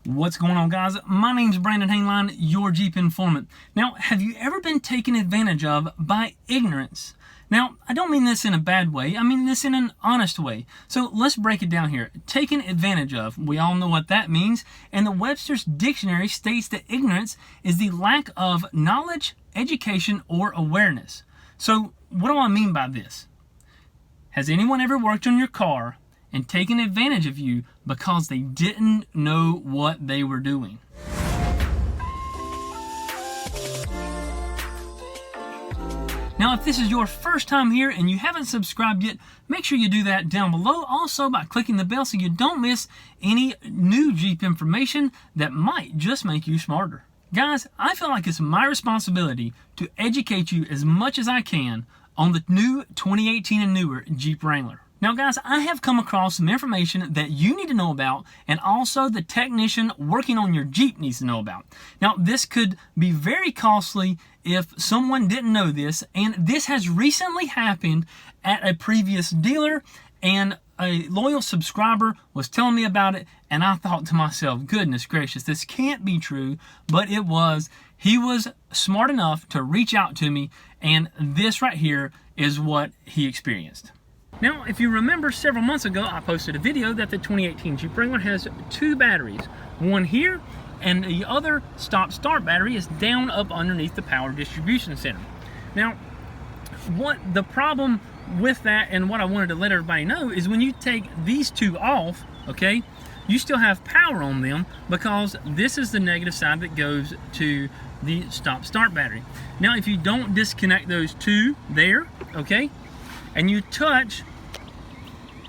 What's going on, guys? My name's Brandon Haneline, your Jeep informant. Now, have you ever been taken advantage of by ignorance? Now, I don't mean this in a bad way. I mean this in an honest way. So let's break it down here. Taken advantage of. We all know what that means. And the Webster's Dictionary states that ignorance is the lack of knowledge, education, or awareness. So what do I mean by this? Has anyone ever worked on your car and taken advantage of you because they didn't know what they were doing? Now, if this is your first time here and you haven't subscribed yet, make sure you do that down below. Also, by clicking the bell so you don't miss any new Jeep information that might just make you smarter. Guys, I feel like it's my responsibility to educate you as much as I can on the new 2018 and newer Jeep Wrangler. Now, guys, I have come across some information that you need to know about, and also the technician working on your Jeep needs to know about. Now, this could be very costly if someone didn't know this, and this has recently happened at a previous dealer, and a loyal subscriber was telling me about it, and I thought to myself, goodness gracious, this can't be true, but it was. He was smart enough to reach out to me, and this right here is what he experienced. Now, if you remember, several months ago, I posted a video that the 2018 Jeep Wrangler has two batteries. One here, and the other stop-start battery is down up underneath the power distribution center. Now, what the problem with that, and what I wanted to let everybody know, is when you take these two off, okay, you still have power on them, because this is the negative side that goes to the stop-start battery. Now, if you don't disconnect those two there, okay, and you touch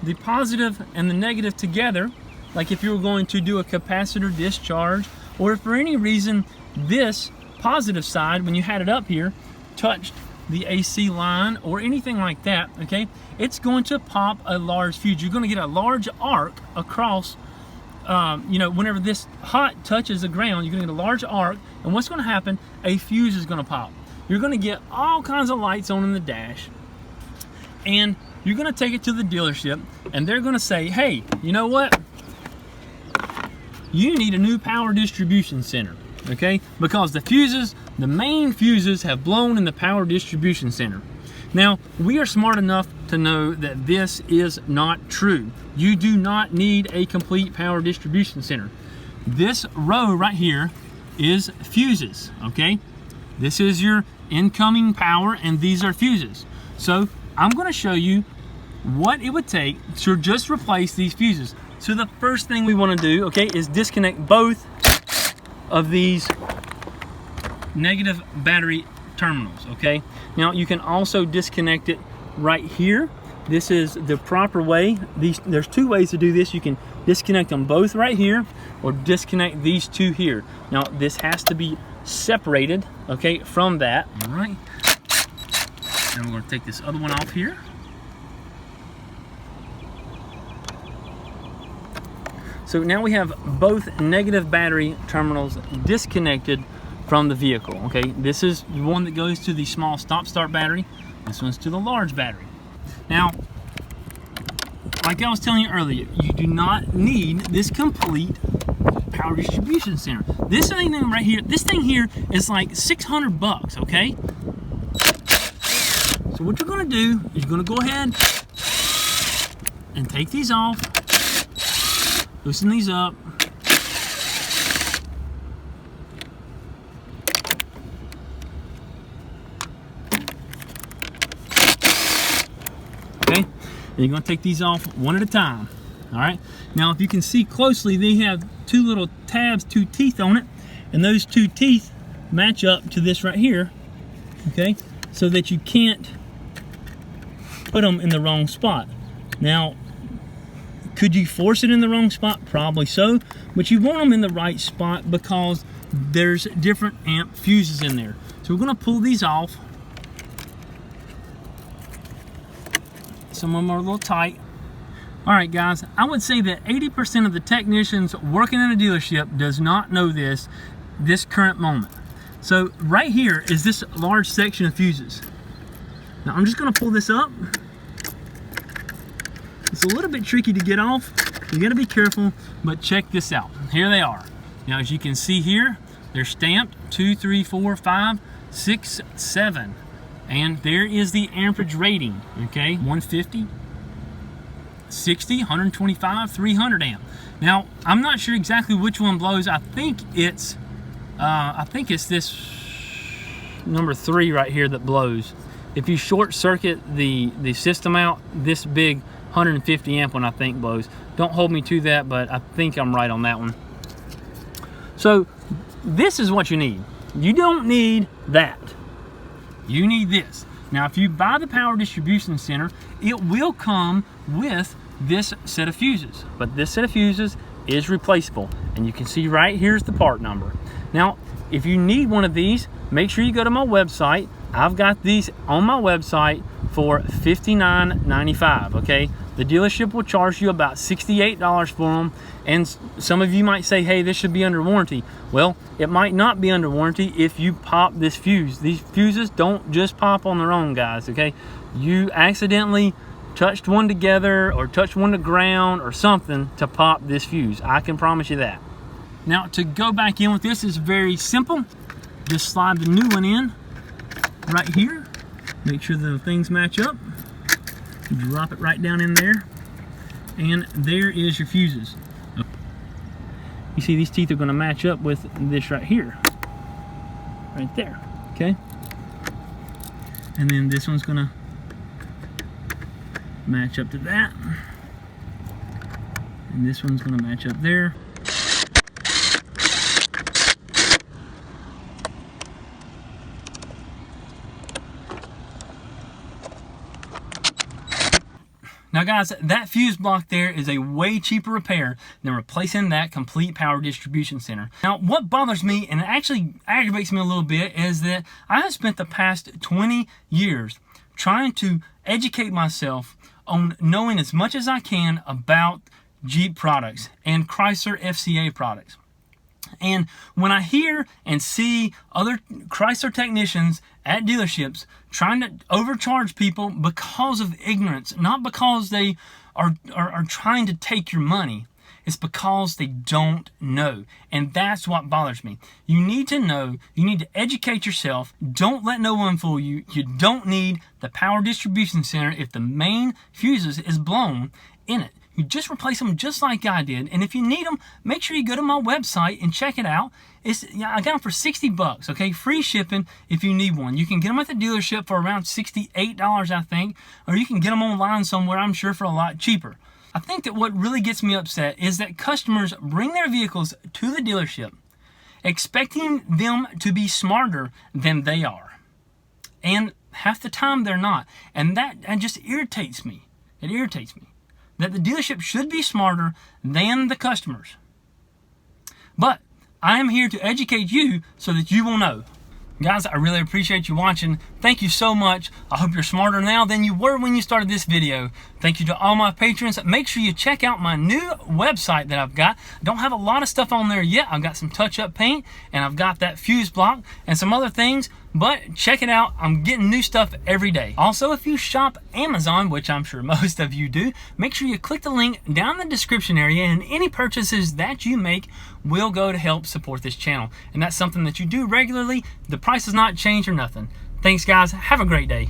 the positive and the negative together, like if you were going to do a capacitor discharge, or if for any reason this positive side, when you had it up here, touched the AC line or anything like that, okay, it's going to pop a large fuse. You're going to get a large arc across, whenever this hot touches the ground, you're going to get a large arc, and what's going to happen, a fuse is going to pop. You're going to get all kinds of lights on in the dash, and you're going to take it to the dealership, and they're going to say, hey, you know what? You need a new power distribution center, okay? Because the fuses, the main fuses, have blown in the power distribution center. Now, we are smart enough to know that this is not true. You do not need a complete power distribution center. This row right here is fuses, okay? This is your incoming power, and these are fuses. So I'm going to show you what it would take to just replace these fuses. So the first thing we want to do, okay, is disconnect both of these negative battery terminals, okay? Now, you can also disconnect it right here. This is the proper way. There's two ways to do this. You can disconnect them both right here, or disconnect these two here. Now, this has to be separated, okay, from that. All right. And we're going to take this other one off here. So now we have both negative battery terminals disconnected from the vehicle, okay? This is the one that goes to the small stop-start battery. This one's to the large battery. Now, like I was telling you earlier, you do not need this complete power distribution center. This thing right here, this thing here is like 600 bucks, okay? So what you're going to do is you're going to go ahead and take these off, loosen these up, okay? And you're going to take these off one at a time. All right. Now, if you can see closely, they have two little tabs, two teeth on it, and those two teeth match up to this right here, okay? So that you can't put them in the wrong spot. Now, could you force it in the wrong spot? Probably so, but you want them in the right spot because there's different amp fuses in there. So we're going to pull these off. Some of them are a little tight. All right, guys, I would say that 80% of the technicians working in a dealership does not know this current moment. So right here is this large section of fuses. Now I'm just going to pull this up. It's a little bit tricky to get off. You got to be careful, but check this out. Here they are. Now, as you can see here, they're stamped 2, 3, 4, 5, 6, 7. And there is the amperage rating, okay? 150, 60, 125, 300 amp. Now, I'm not sure exactly which one blows. I think it's this number 3 right here that blows. If you short circuit the system out, this big 150 amp one I think blows. Don't hold me to that, but I think I'm right on that one. So this is what you need. You don't need that. You need this. Now, if you buy the power distribution center, it will come with this set of fuses, but this set of fuses is replaceable, and you can see right here's the part number. Now, if you need one of these, make sure you go to my website. I've got these on my website for $59.95. okay? The dealership will charge you about $68 for them, and some of you might say, hey, this should be under warranty. Well, it might not be under warranty if you pop this fuse. These fuses don't just pop on their own, guys, okay? You accidentally touched one together or touched one to ground or something to pop this fuse. I can promise you that. Now, to go back in with this is very simple. Just slide the new one in right here. Make sure the things match up. Drop it right down in there, and there is your fuses. You see these teeth are going to match up with this right here, right there, okay? And then this one's going to match up to that, and this one's going to match up there. Now guys, that fuse block there is a way cheaper repair than replacing that complete power distribution center. Now what bothers me, and it actually aggravates me a little bit, is that I have spent the past 20 years trying to educate myself on knowing as much as I can about Jeep products and Chrysler FCA products. And when I hear and see other Chrysler technicians at dealerships trying to overcharge people because of ignorance, not because they are trying to take your money, it's because they don't know. And that's what bothers me. You need to know, you need to educate yourself. Don't let no one fool you. You don't need the power distribution center if the main fuses is blown in it. You just replace them just like I did. And if you need them, make sure you go to my website and check it out. I got them for 60 bucks, okay? Free shipping if you need one. You can get them at the dealership for around $68, I think, or you can get them online somewhere, I'm sure, for a lot cheaper. I think that what really gets me upset is that customers bring their vehicles to the dealership expecting them to be smarter than they are. And half the time they're not. And that just irritates me. It irritates me. That the dealership should be smarter than the customers. But I am here to educate you so that you will know. Guys, I really appreciate you watching. Thank you so much. I hope you're smarter now than you were when you started this video. Thank you to all my patrons. Make sure you check out my new website that I've got. Don't have a lot of stuff on there yet. I've got some touch-up paint, and I've got that fuse block and some other things, but check it out. I'm getting new stuff every day. Also, if you shop Amazon, which I'm sure most of you do, make sure you click the link down in the description area, and any purchases that you make will go to help support this channel. And that's something that you do regularly. The price has not changed or nothing. Thanks, guys. Have a great day.